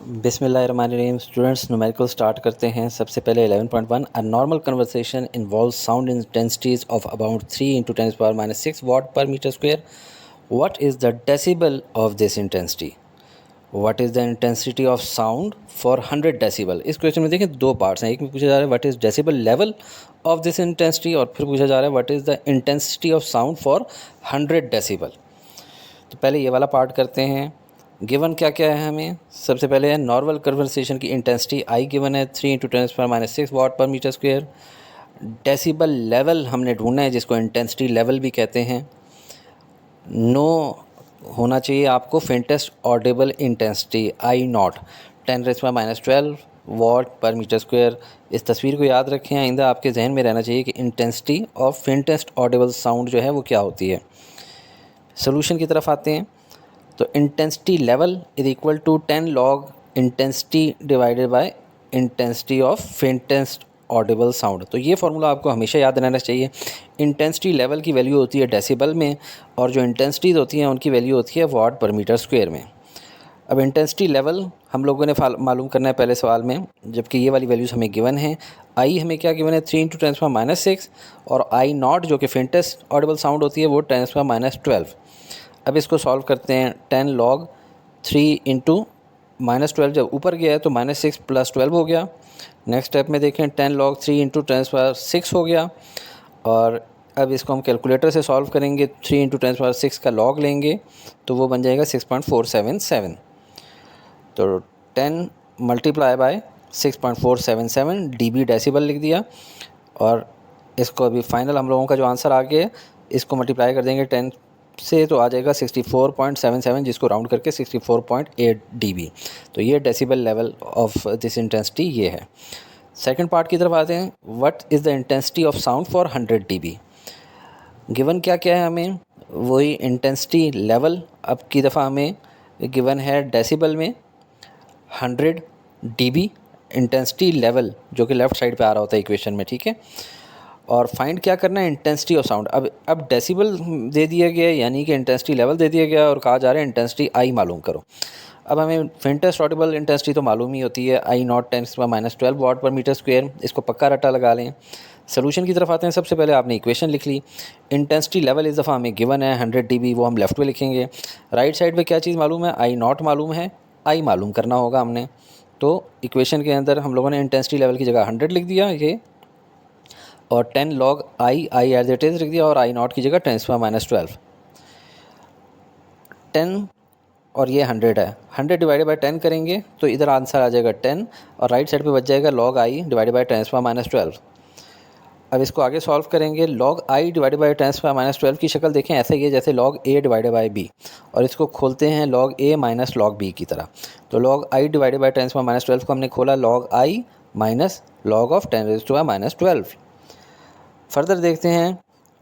बिस्मिल्लाहिर्रहमानिर्रहीम। Students numerical start करते हैं। सबसे पहले 11.1 a normal conversation involves sound intensities of about 3 × 10⁻⁶ watt per metre square. What is the decibel of this intensity? What is the intensity of sound for 100 decibel. इस question में देखिए दो parts हैं। एक में पूछा जा रहा है what is decibel level of this intensity, और फिर पूछा जा रहा है what is the intensity of sound for 100 decibel. तो पहले ये वाला पार्ट करते हैं। गिवन क्या क्या है हमें? सबसे पहले है नॉर्मल कन्वर्सेशन की इंटेंसिटी आई गिवन है 3 × 10⁻⁶ watt per metre square. Decibel level हमने ढूंढना है जिसको इंटेंसिटी लेवल भी कहते हैं। नो होना चाहिए आपको faintest audible intensity I not 10⁻12 watt per metre square. इस तस्वीर को याद रखें, आइंदा आपके जहन में रहना चाहिए कि intensity of faintest audible sound जो है वो क्या होती है। सोल्यूशन की तरफ आते हैं। तो intensity level is equal to 10 log intensity divided by intensity of faintest audible sound. तो ये फार्मूला आपको हमेशा याद रहना चाहिए। इंटेंसिटी लेवल की वैल्यू होती है डेसिबल में, और जो इंटेंसिटीज़ होती हैं उनकी वैल्यू होती है वाट पर मीटर स्क्वायर में। अब इंटेंसिटी लेवल हम लोगों ने मालूम करना है पहले सवाल में, जबकि ये वाली वैल्यूज़ हमें गिवन है। आई हमें क्या गिवन है 3 × 10⁻⁶, और आई नॉट जो कि फेंटेस्ट ऑडिबल साउंड होती है वो 10⁻12। अब इसको सॉल्व करते हैं। 10 log 3 × -12 जब ऊपर गया है तो -6 + 12 हो गया। नेक्स्ट स्टेप में देखें 10 log 3 × 10⁻6 हो गया। और अब इसको हम कैलकुलेटर से सॉल्व करेंगे। 3 × 10⁻6 का लॉग लेंगे तो वो बन जाएगा 6.477। तो 10 × 6.477 dB डेसिबल लिख दिया। और इसको अभी फाइनल हम लोगों का जो आंसर आ गया इसको मल्टीप्लाई कर देंगे 10 से तो आ जाएगा 64.77, जिसको राउंड करके 64.8 dB। तो ये decibel level of this intensity ये है। सेकंड पार्ट की तरफ आते हैं। What is the intensity of sound for 100 dB। Given क्या क्या है हमें? वही इंटेंसिटी लेवल अब की दफ़ा हमें गिवन है डेसिबल में 100 dB इंटेंसिटी लेवल, जो कि लेफ़्ट साइड पे आ रहा होता है इक्वेशन में, ठीक है। और फाइंड क्या करना है? Intensity of sound. अब डेसिबल दे दिया गया है, यानी कि इंटेंसिटी लेवल दे दिया गया और कहा जा रहा है इंटेंसिटी आई मालूम करो। अब हमें फेंटेस्ट ऑडिबल इंटेंसिटी तो मालूम ही होती है, I not 10⁻12 watt per metre square. इसको पक्का रट्टा लगा लें। सोल्यूशन की तरफ आते हैं। सबसे पहले आपने इक्वेशन लिख ली। इंटेंसिटी लेवल इस दफ़ा हमें गिवन है 100 dB, वो हम लेफ़्ट में लिखेंगे। राइट साइड पे क्या चीज़ मालूम है? आई नॉट मालूम है, आई मालूम करना होगा हमने। तो इक्वेशन के अंदर हम लोगों ने इंटेंसिटी लेवल की जगह 100 लिख दिया ये, और 10 log I as it is लिख दिया, और आई नॉट की जगह 10⁻12। 10 और ये 100 है, 100 डिवाइडेड बाय 10 करेंगे तो इधर आंसर आ जाएगा 10, और राइट साइड पे बच जाएगा log आई डिवाइडेड बाय 10⁻12। अब इसको आगे सॉल्व करेंगे। log आई डिवाइडेड बाय 10⁻12 की शक्ल देखें ऐसे ही है जैसे log a divided by b, और इसको खोलते हैं log a minus log b की तरह। तो log आई डिवाइडेड बाय 10⁻12 को हमने खोला log I minus log of 10⁻12। Further देखते हैं।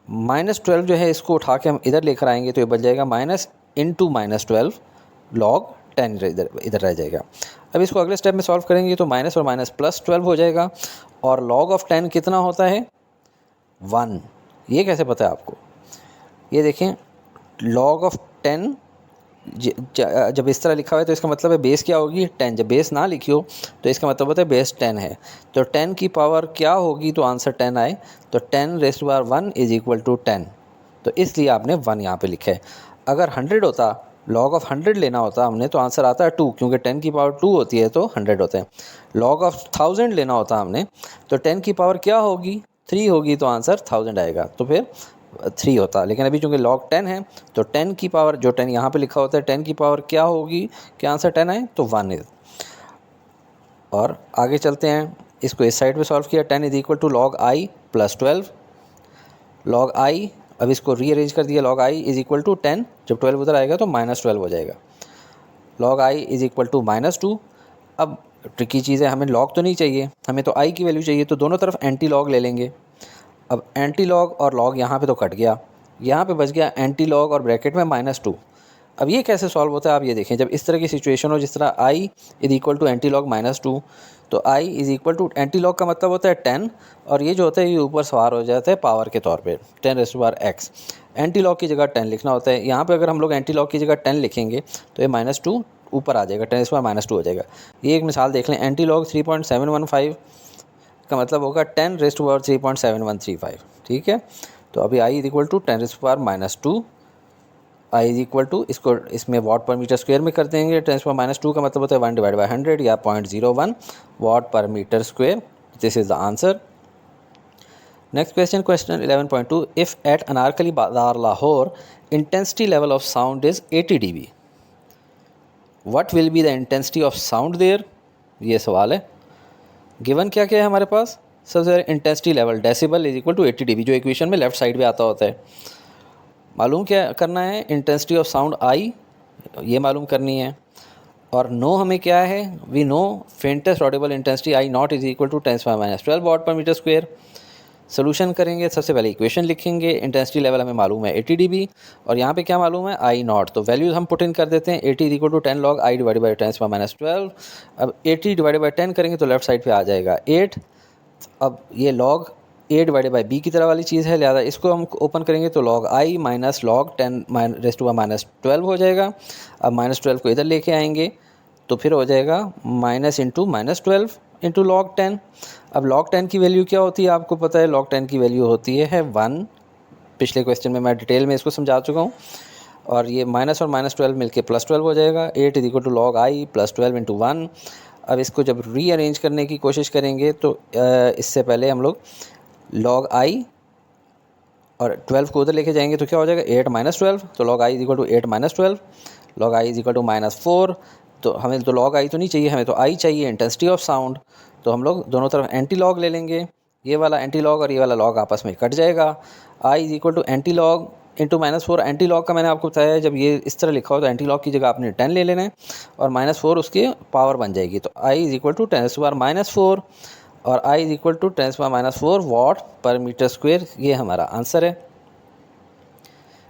-12 जो है इसको उठा के हम इधर लेकर आएंगे तो ये बच जाएगा -12 log 10 इधर रह जाएगा। अब इसको अगले स्टेप में सॉल्व करेंगे तो माइनस और माइनस +12 हो जाएगा, और log ऑफ 10 कितना होता है? 1। ये कैसे पता है आपको? ये देखें log ऑफ 10 जब इस तरह लिखा हुआ है तो इसका मतलब है बेस क्या होगी? 10। जब बेस ना लिखी हो तो इसका मतलब होता है बेस 10 है। तो 10 की पावर क्या होगी तो आंसर 10 आए, तो 10⁻1 इज इक्वल टू 10। तो इसलिए आपने 1 यहाँ पे लिखा है। अगर 100 होता, log ऑफ 100 लेना होता हमने, तो आंसर आता है 2, क्योंकि 10 की पावर 2 होती है तो 100 होता है। log ऑफ 1000 लेना होता हमने तो 10 की पावर क्या होगी? 3 होगी, तो आंसर 1000 आएगा, तो फिर 3 होता। लेकिन अभी चूँकि log 10 है तो 10 की पावर, जो 10 यहाँ पे लिखा होता है, 10 की पावर क्या होगी कि आंसर 10 आए, तो 1 है। और आगे चलते हैं। इसको इस साइड पे सॉल्व किया। 10 is equal to log I + 12 log I. अब इसको रीअरेंज कर दिया। log I is equal to 10, जब 12 उधर आएगा तो -12 हो जाएगा। log I is equal to -2। अब ट्रिकी चीज़ है, हमें log तो नहीं चाहिए, हमें तो आई की वैल्यू चाहिए, तो दोनों तरफ एंटी लॉग ले लेंगे। अब एंटी लॉग और लॉग यहाँ पे तो कट गया, यहाँ पे बच गया एंटी लॉग और ब्रैकेट में -2। अब ये कैसे सॉल्व होता है आप ये देखें। जब इस तरह की सिचुएशन हो, जिस तरह I is equal to anti log -2, तो I is equal to anti log का मतलब होता है 10, और ये जो होता है ये ऊपर सवार हो जाता है पावर के तौर पे 10⁻x। एंटी लॉग की जगह 10 लिखना होता है। यहाँ पे अगर हम लोग एंटी लॉग की जगह 10 लिखेंगे तो ये -2 ऊपर आ जाएगा, 10⁻² हो जाएगा। ये एक मिसाल देख लें, एंटी लॉग 3.715 का मतलब होगा 10⁻³ ठीक है। तो अभी i equal to 10⁻², i is equal to, इसको इसमें वाट पर मीटर स्क्वायर में कर देंगे। 10⁻² का मतलब होता है 1/100 या 0.01 watt per metre square. This is the answer. Next question, question 11.2, if at Anarkali Bazaar Lahore intensity level of sound is 80 dB, what will be the intensity of sound there. ये सवाल है। गिवन क्या क्या है हमारे पास, सबसे पहले intensity level decibel is equal to 80 dB, जो इक्वेशन में लेफ्ट साइड पे आता होता है। मालूम क्या करना है, इंटेंसिटी ऑफ साउंड आई, ये मालूम करनी है। और नो हमें क्या है, we know faintest audible intensity I nought is equal to 10⁻12 watt per metre square. Solution करेंगे, सबसे पहले इक्वेशन लिखेंगे। इंटेंसिटी लेवल हमें मालूम है 80 dB, और यहाँ पे क्या मालूम है, आई नॉट। तो वैल्यूज़ हम पुट इन कर देते हैं। 80 is equal to 10 log i divide by 10⁻12। अब 80 डिवाइड बाई 10 करेंगे तो लेफ्ट साइड पे आ जाएगा 8। अब ये log a divide by b की तरह वाली चीज़ है, लिहाजा इसको हम ओपन करेंगे तो log i माइनस log 10⁻12 हो जाएगा। अब -12 को इधर लेके आएंगे तो फिर हो जाएगा माइनस इंटू -12 इंटू log 10। अब log 10 की वैल्यू क्या होती है, आपको पता है log 10 की वैल्यू होती है 1। पिछले क्वेश्चन में मैं डिटेल में इसको समझा चुका हूँ। और ये माइनस और -12 मिलके +12 हो जाएगा। 8 is equal to log i plus 12 into 1। अब इसको जब रीअरेंज करने की कोशिश करेंगे तो इससे पहले हम लोग log i और 12 को उधर लेके जाएंगे तो क्या हो जाएगा 8 - 12। तो log i is equal to 8 - 12, log i is equal to -4। तो हमें तो log i तो नहीं चाहिए, हमें तो i चाहिए, इंटेंसिटी ऑफ साउंड। तो हम लोग दोनों तरफ एंटी लॉग ले लेंगे। ये वाला एंटी लॉग और ये वाला लॉग आपस में कट जाएगा। i is equal to anti log into -4। Anti log का मैंने आपको बताया, जब ये इस तरह लिखा हो तो एंटी लॉग की जगह आपने 10 ले लेना है और -4 उसकी पावर बन जाएगी। तो i इज इक्वल टू 10⁻⁻4 और i is equal to 10⁻⁻4 watt per metre square. ये हमारा आंसर है।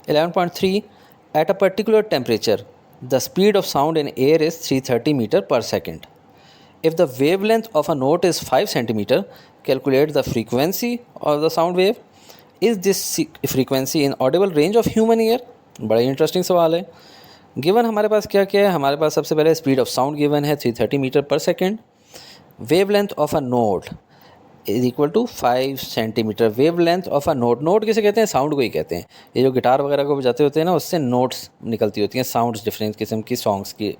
11.3, at a particular temperature the speed of sound in air is 330 metre पर second. If the wavelength of a note is 5 centimeter, calculate the frequency of the sound wave. Is this frequency in audible range of human ear? बड़ा interesting सवाल है। Given हमारे पास क्या क्या है, हमारे पास सबसे पहले स्पीड ऑफ साउंड गिवन है 330 मीटर पर second. Wavelength of a note is equal to 5 centimetre. Wavelength of a note, note किसे कहते हैं, साउंड को ही कहते हैं। ये जो गिटार वगैरह को बजाते होते हैं ना, उससे नोट्स निकलती होती हैं, साउंड्स डिफरेंट किस्म की सॉन्ग्स की।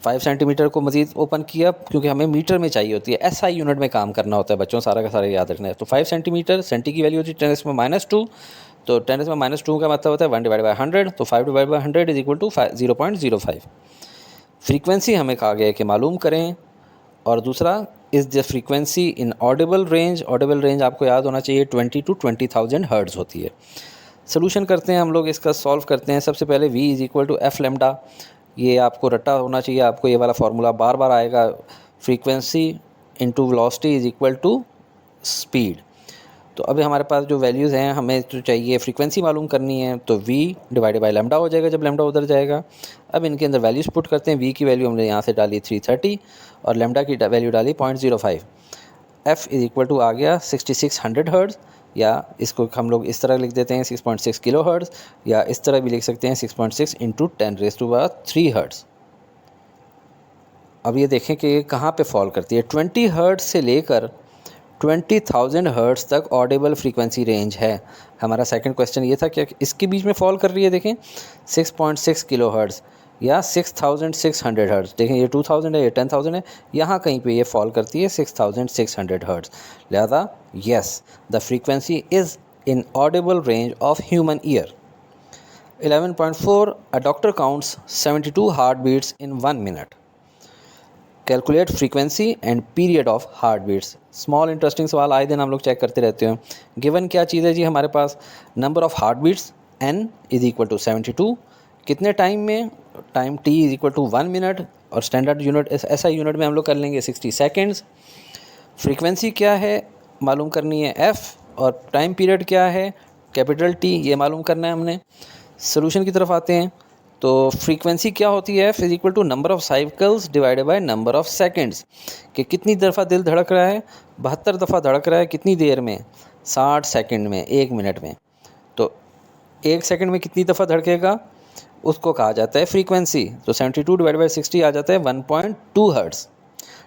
5 सेंटीमीटर को मज़ीद ओपन किया क्योंकि हमें मीटर में चाहिए होती है, SI यूनिट में काम करना होता है बच्चों, सारा का सारा याद रखना है। तो 5 सेंटीमीटर, सेंटी की वैल्यू होती है 10⁻²। तो 10⁻² का मतलब होता है 1/100। तो 5/100 इज इक्वल टू 0.05। फ्रीक्वेंसी हमें कहा गया है कि मालूम करें। और दूसरा is the frequency in audible range. Audible range आपको याद होना चाहिए 20 to 20,000 हर्ट्ज़ होती है। सोल्यूशन करते हैं हम लोग, इसका सॉल्व करते हैं। सबसे पहले v is equal to f lambda, ये आपको रट्टा होना चाहिए, आपको ये वाला फार्मूला बार बार आएगा। Frequency into velocity is equal to speed. तो अभी हमारे पास जो वैल्यूज़ हैं, हमें तो चाहिए फ्रीक्वेंसी मालूम करनी है, तो v डिवाइडेड बाई लेमडा हो जाएगा जब लेमडा उधर जाएगा। अब इनके अंदर वैल्यूज़ पुट करते हैं। v की वैल्यू हमने यहाँ से डाली 330 और लेमडा की वैल्यू डाली 0.05। f इज़ इक्वल टू आ गया 6600 हर्ट्ज़, या इसको हम लोग इस तरह लिख देते हैं 6.6 किलो हर्ट्ज़, या इस तरह भी लिख सकते हैं 6.6 इंटू 10⁻³ हर्ट्ज़। अब ये देखें कि ये कहाँ पे फॉल करती है। 20 हर्ट्ज़ से लेकर 20,000 हर्ट्ज़ तक ऑडिबल फ्रीक्वेंसी रेंज है। हमारा सेकंड क्वेश्चन ये था कि इसके बीच में फॉल कर रही है। देखें 6.6 किलो हर्ट्ज़ या 6,600 हर्ट्ज़। देखें ये 2,000 है, ये 10,000 है, यहाँ कहीं पे ये फॉल करती है 6,600 हर्ट्ज़। लिहाजा yes, the frequency is in audible range of human ear. 11.4, a doctor counts 72 heart beats in 1 minute. Calculate frequency and period of heart beats. Small interesting सवाल आए दिन हम लोग चेक करते रहते हैं। गिवन क्या चीज़ है जी, हमारे पास number of heart beats n is equal to 72, कितने टाइम में, time t is equal to 1 minute, और स्टैंडर्ड यूनिट SI यूनिट में हम लोग कर लेंगे 60 सेकेंड्स। फ्रीक्वेंसी क्या है मालूम करनी है f, और टाइम पीरियड क्या है कैपिटल T, ये मालूम करना है हमने। सोल्यूशन की तरफ आते हैं। तो फ्रीक्वेंसी क्या होती है, f is equal to number of cycles divided by number of seconds, कि कितनी दफ़ा दिल धड़क रहा है, 72 दफ़ा धड़क रहा है, कितनी देर में, 60 सेकंड में, 1 मिनट में। तो 1 सेकंड में कितनी दफ़ा धड़केगा, उसको कहा जाता है फ्रीक्वेंसी। तो 72 डिवाइड बाई 60 आ जाता है 1.2 हर्ट्ज़।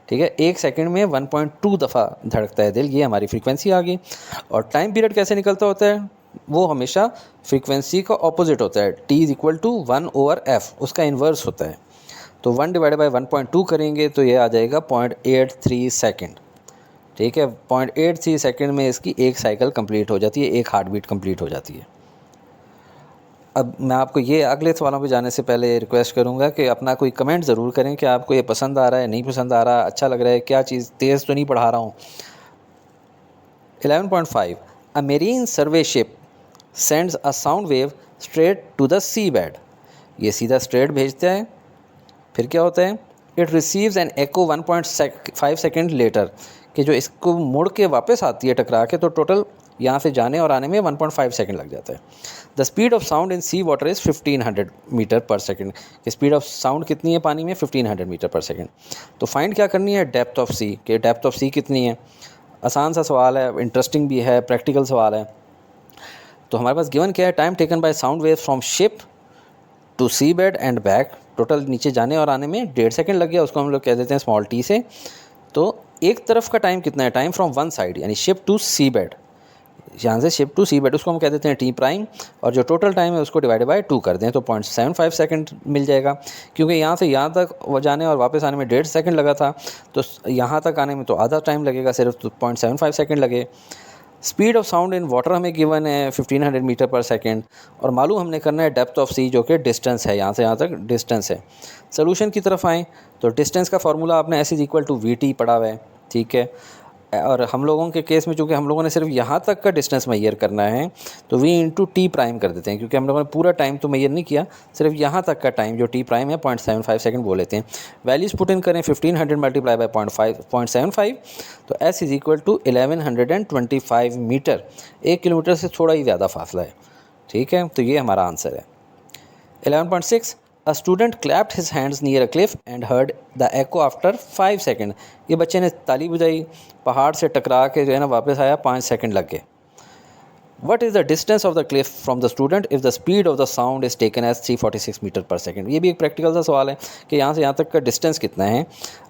ठीक है, एक सेकंड में 1.2 दफ़ा धड़कता है दिल, ये हमारी फ्रीक्वेंसी आ गई। और टाइम पीरियड कैसे निकलता होता है, वो हमेशा फ्रीक्वेंसी का ऑपोजिट होता है, t is equal to 1/f, उसका इन्वर्स होता है। तो 1 डिवाइड बाई 1.2 करेंगे तो ये आ जाएगा 0.83 सेकेंड। ठीक है, 0.83 सेकेंड में इसकी एक साइकिल कंप्लीट हो जाती है, एक हार्ट बीट कंप्लीट हो जाती है। अब मैं आपको ये अगले सवालों पे जाने से पहले रिक्वेस्ट करूंगा कि अपना कोई कमेंट ज़रूर करें कि आपको ये पसंद आ रहा है, नहीं पसंद आ रहा, अच्छा लग रहा है, क्या चीज़ तेज़ तो नहीं पढ़ा रहा हूँ। 11.5 a marine survey ship sends a sound wave straight to the sea bed. ये सीधा स्ट्रेट भेजता है, फिर क्या होता है, it receives an echo 1.5 second later, कि जो इसको मुड़ के वापस आती है टकरा के, तो टोटल यहाँ से जाने और आने में 1.5 सेकेंड लग जाता है। The speed of sound in sea water is 1500 metre पर सेकेंड। स्पीड ऑफ साउंड कितनी है पानी में, 1500 मीटर पर सेकेंड। तो फाइंड क्या करनी है, डेप्थ ऑफ सी, कि डेप्थ ऑफ सी कितनी है। आसान सा सवाल है, इंटरेस्टिंग भी है, प्रैक्टिकल सवाल है। तो हमारे पास गिवन क्या है, time taken by sound wave from ship to sea bed and back, total नीचे जाने और आने में 1.5 सेकेंड लग गया, उसको हम लोग कह देते हैं स्मॉल टी से। तो एक तरफ का टाइम कितना है, टाइम फ्रॉम वन साइड यानी शिप टू सी बेड, यहाँ से शिप टू सी बेड, उसको हम कह देते हैं टी प्राइम, और जो टोटल टाइम है उसको डिवाइड बाय 2 कर दें तो 0.75 सेकंड मिल जाएगा। क्योंकि यहाँ से यहाँ तक जाने और वापस आने में 1.5 सेकंड लगा था, तो यहाँ तक आने में तो आधा टाइम लगेगा, सिर्फ तो 0.75 सेकंड लगे। Speed of sound in water हमें गिवन है 1500 मीटर पर सेकंड, और मालूम हमने करना है डेप्थ ऑफ सी, जो कि डिस्टेंस है, यहाँ से यहाँ तक डिस्टेंस है। सोल्यूशन की तरफ आएँ तो डिस्टेंस का फार्मूला आपने s is equal to we t पढ़ा हुआ है। ठीक है, और हम लोगों के केस में चूँकि हम लोगों ने सिर्फ यहाँ तक का डिस्टेंस मैयर करना है, तो v इंटू टी प्राइम कर देते हैं, क्योंकि हम लोगों ने पूरा टाइम तो मैयर नहीं किया, सिर्फ यहाँ तक का टाइम जो टी प्राइम है 0.75 सेकंड बोल लेते हैं। वैल्यूज़ पुट इन करें, 1500 मल्टीप्लाई बाय 0.75, तो s is equal to 1125 metre. 1 kilometre से थोड़ा ही ज़्यादा फासला है। ठीक है, तो ये हमारा आंसर है। 11.6 a student clapped his hands near a cliff and heard the echo after 5 second. ये बच्चे ने ताली बजाई, पहाड़ से टकरा के जो है ना वापस आया, 5 सेकेंड लग गए। What is the distance of the cliff from the student if the speed of the sound is taken as 346 metre पर सेकेंड। ये भी एक प्रैक्टिकल सा सवाल है कि यहाँ से यहाँ तक का डिस्टेंस कितना है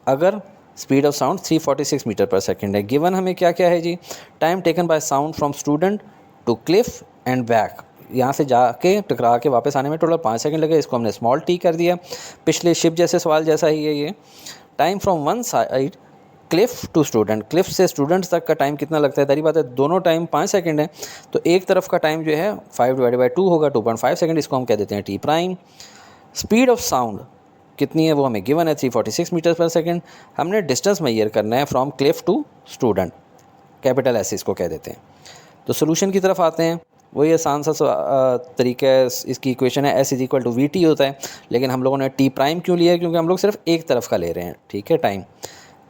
अगर स्पीड ऑफ साउंड 346 मीटर पर सेकेंड है। गिवन हमें क्या क्या है जी, time taken by sound from student to cliff and back, यहाँ से जाके टकरा के वापस आने में टोटल 5 सेकंड लगे, इसको हमने स्मॉल टी कर दिया। पिछले शिप जैसे सवाल जैसा ही है ये। Time from one side cliff to student, cliff से स्टूडेंट्स तक का टाइम कितना लगता है, तरी बात है दोनों टाइम 5 सेकंड है, तो एक तरफ का टाइम जो है 5 डिवाइड बाई 2 होगा, 2.5 सेकंड, इसको हम कह देते हैं T prime. Speed of sound कितनी है वो हमें गिवन है 346 मीटर पर सेकंड। हमने डिस्टेंस मैयर करना है from cliff to student, capital S इसको कह देते हैं। तो सोल्यूशन की तरफ आते हैं, वही आसान सा तरीका है, इसकी इक्वेशन है s is equal to we t होता है, लेकिन हम लोगों ने टी प्राइम क्यों लिया है, क्योंकि हम लोग सिर्फ एक तरफ का ले रहे हैं। ठीक है, टाइम,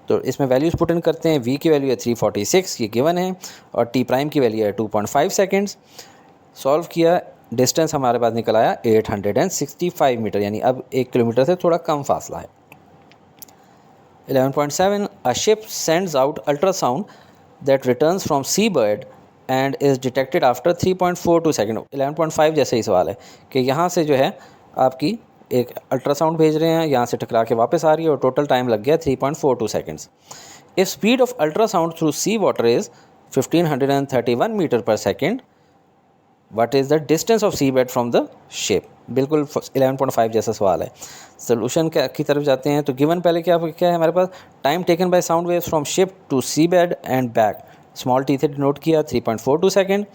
तो इसमें वैल्यूज़ पुट इन करते हैं। वी की वैल्यू है 346, ये गिवन है, और टी प्राइम की वैल्यू है 2.5 सेकेंड्स। सॉल्व किया, डिस्टेंस हमारे पास निकल आया 865 मीटर, यानी अब 1 किलोमीटर से थोड़ा कम फासला है। 11.7 a ship sends out ultrasound that returns from sea bird and is detected after 3.42 second. 11.5 जैसे ही सवाल है कि यहाँ से जो है आपकी एक अल्ट्रासाउंड भेज रहे हैं, यहाँ से टकरा के वापस आ रही है, और टोटल टाइम लग गया 3.42 seconds. If speed of ultrasound through sea water is 1531 metre पर second, what is the distance of sea bed from the ship. बिल्कुल 11.5 जैसा सवाल है। सोल्यूशन की तरफ जाते हैं, तो गिवन पहले क्या है हमारे पास, time taken by sound waves from ship to sea bed and back, small T से डिनोट किया 3.42 सेकेंड,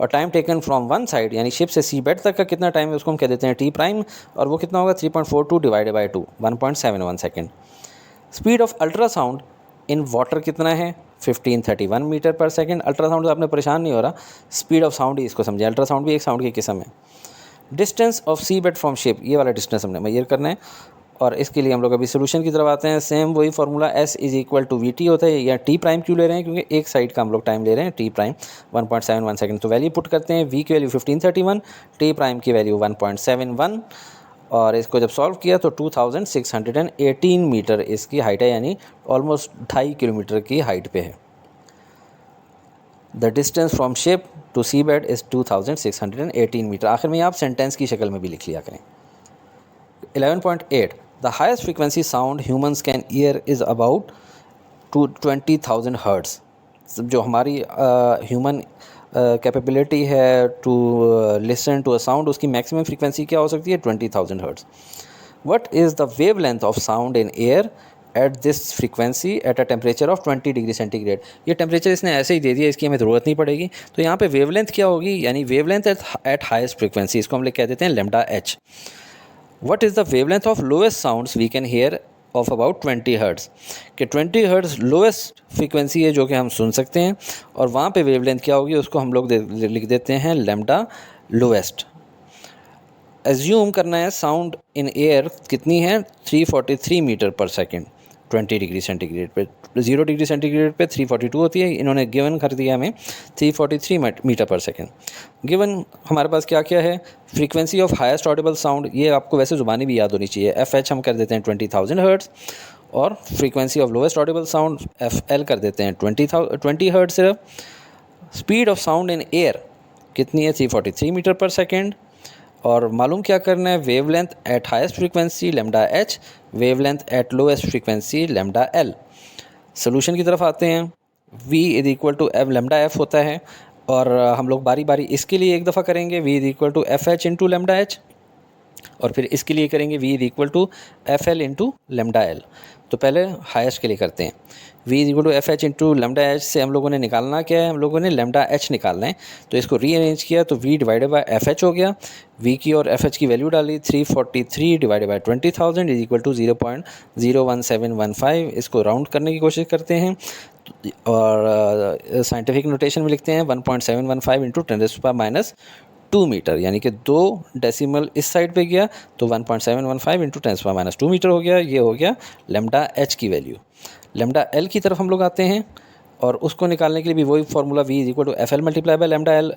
और time taken from one side यानी शिप से सी बेड तक का कितना टाइम है उसको हम कह देते हैं टी प्राइम, और वो कितना होगा 3.42 divided by 2, 1.71 second. Speed of ultrasound in water कितना है 1531 मीटर पर सेकेंड। अल्ट्रासाउंड से आपने परेशान नहीं हो रहा, स्पीड ऑफ साउंड ही इसको समझे, अल्ट्रासाउंड भी एक साउंड की किस्म है। Distance of sea bed from ship, ये वाला डिस्टेंस हमने मेजर करना है, और इसके लिए हम लोग अभी सोल्यूशन की तरफ आते हैं। सेम वही formula s is equal to we t होता है, या टी प्राइम क्यों ले रहे हैं, क्योंकि एक साइड का हम लोग टाइम ले रहे हैं, टी प्राइम 1.71 सेकंड। तो वैल्यू पुट करते हैं, वी की वैल्यू 1531, टी प्राइम की वैल्यू 1.71, और इसको जब सॉल्व किया तो 2618 मीटर इसकी हाइट है, यानी ऑलमोस्ट 2.5 किलोमीटर की हाइट पे है। The distance from ship to sea bed is 2618 metre. आखिर में आप सेंटेंस की शक्ल में भी लिख लिया करें। 11.8 the highest frequency sound humans can hear is about 20,000 hertz. जो हमारी ह्यूमन कैपेबिलिटी है to listen to a sound, उसकी मैक्सिमम फ्रीक्वेंसी क्या हो सकती है? 20,000 hertz. What is the wavelength of sound in air at this frequency at a temperature of 20 degree centigrade. ये temperature इसने ऐसे ही दे दिया, इसकी हमें ज़रूरत नहीं पड़ेगी। तो यहाँ पे वेवलेंथ क्या होगी? यानी वेवलेंथ एट हाईएस्ट फ्रीक्वेंसी, इसको हम लोग कह देते हैं lambda H. What is the wavelength of lowest sounds we can hear of about 20 hertz, कि 20 हर्ट्स लोएस्ट फ्रीक्वेंसी है जो कि हम सुन सकते हैं, और वहाँ पे वेवलेंथ क्या होगी उसको हम लोग लिख देते हैं लैम्डा लोएस्ट। एज्यूम करना है साउंड इन एयर कितनी है? 343 मीटर पर सेकेंड 20 डिग्री सेंटीग्रेड पे। 0 डिग्री सेंटीग्रेड पे 342 होती है, इन्होंने गिवन कर दिया हमें 343 मीटर पर सेकेंड। गिवन हमारे पास क्या क्या है? Frequency of highest Audible sound, ये आपको वैसे ज़ुबानी भी याद होनी चाहिए, FH हम कर देते हैं 20,000 हर्ट्स, और frequency of lowest Audible sound FL कर देते हैं 20 हर्ट्स सिर्फ। Speed of sound in air कितनी है? 343 मीटर पर सेकेंड। और मालूम क्या करना है? Wavelength at highest frequency lambda H, wavelength at lowest frequency lambda L. Solution की तरफ आते हैं। v is equal to f lambda f होता है, और हम लोग बारी बारी इसके लिए एक दफ़ा करेंगे v is equal to f H into lambda H, और फिर इसके लिए करेंगे v is equal to F L into lambda L. तो पहले हाईएस्ट के लिए करते हैं। v is equal to f H into lambda H से हम लोगों ने निकालना क्या है? हम लोगों ने लैम्डा एच निकालना है, तो इसको रीअरेंज किया तो v divided by F H हो गया। v की और एफ एच की वैल्यू डाली, 343 divided by 20,000 is equal to 0.01715। इसको राउंड करने की कोशिश करते हैं, और साइंटिफिक नोटेशन में लिखते हैं 1.715 इंटू 10⁻² मीटर, यानी कि 2 डेसिमल इस साइड पे गया तो 1.715 इंटू 10⁻² मीटर हो गया। ये हो गया लैम्डा एच की वैल्यू। लैम्डा एल की तरफ हम लोग आते हैं, और उसको निकालने के लिए भी वही formula v is equal to F L multiply by lambda L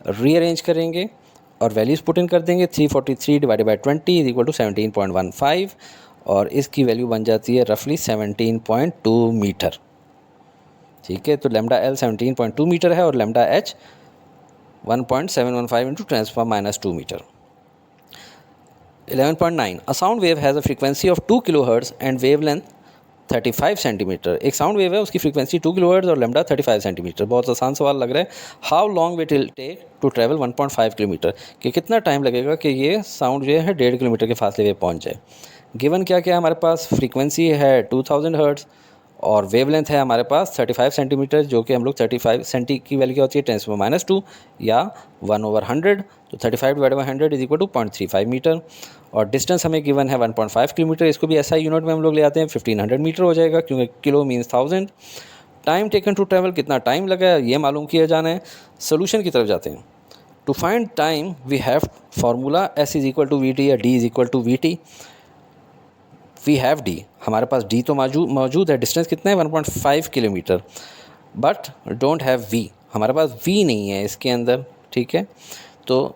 rearrange करेंगे और वैल्यूज़ पुट इन कर देंगे। 343 divided by 20 is equal to 17.15, और इसकी वैल्यू बन जाती है रफली 17.2 मीटर। ठीक है, तो लैम्डा एल 17.2 मीटर है, और lambda H 1.715 into 10⁻² metre. 11.9 a sound wave has a frequency of 2 kilohertz and wavelength 35 centimetre. एक साउंड वेव है, उसकी फ्रीक्वेंसी 2 किलोहर्ट्ज़ और लैम्डा 35 सेंटीमीटर। बहुत आसान सवाल लग रहा है। How long will it take to travel 1.5 kilometre, कि कितना टाइम लगेगा कि ये साउंड जो है 1.5 किलोमीटर के फासले पे पहुंच जाए। गिवन क्या क्या है हमारे पास? फ्रीक्वेंसी है 2000 हर्ट्ज़, और वेवलेंथ है हमारे पास 35 सेंटीमीटर, जो कि हम लोग 35 सेंटी की वैल्यू क्या होती है? 10⁻², या 1/100। तो 35 divide by 100 is equal to 0.35 metre, और डिस्टेंस हमें गिवन है 1.5 किलोमीटर। इसको भी ऐसा यूनिट में हम लोग ले आते हैं, 1500 मीटर हो जाएगा, क्योंकि kilo means 1000। Time taken to travel, कितना टाइम लगा है ये मालूम किया जाना है। सोल्यूशन की तरफ जाते हैं। To find time we have formula S is equal to we T या D is equal to we T. We have D, हमारे पास D तो मौजूद है। डिस्टेंस कितना है? 1.5 kilometre, but don't have V, हमारे पास V नहीं है इसके अंदर। ठीक है, तो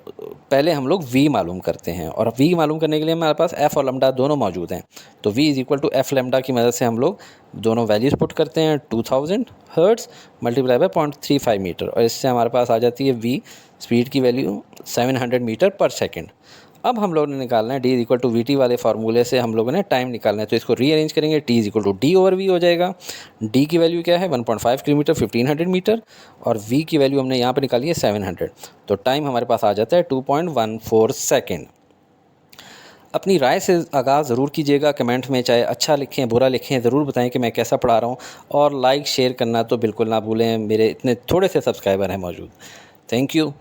पहले हम लोग V मालूम करते हैं, और V मालूम करने के लिए हमारे पास F और लैम्डा दोनों मौजूद हैं। तो V is equal to F lambda की मदद से हम लोग दोनों वैल्यूज़ पुट करते हैं। 2000 हर्ट्ज़ मल्टीप्लाई बाय 0.35 मीटर, और इससे हमारे पास आ जाती है V स्पीड की वैल्यू 700 मीटर पर सेकेंड। अब हम लोगों ने निकालना है D is equal to we T वाले फार्मूले से हम लोगों ने टाइम निकालना है, तो इसको रीअरेंज करेंगे। T is equal to D over V हो जाएगा। D की वैल्यू क्या है? 1.5 किलोमीटर 1500 मीटर, और V की वैल्यू हमने यहाँ पर निकाली है 700। तो टाइम हमारे पास आ जाता है 2.14 सेकेंड। अपनी राय से आगाज़ ज़रूर कीजिएगा कमेंट में, चाहे अच्छा लिखें बुरा लिखें, ज़रूर बताएं कि मैं कैसा पढ़ा रहा हूँ, और लाइक शेयर करना तो बिल्कुल ना भूलें। मेरे इतने थोड़े से सब्सक्राइबर हैं मौजूद। Thank you.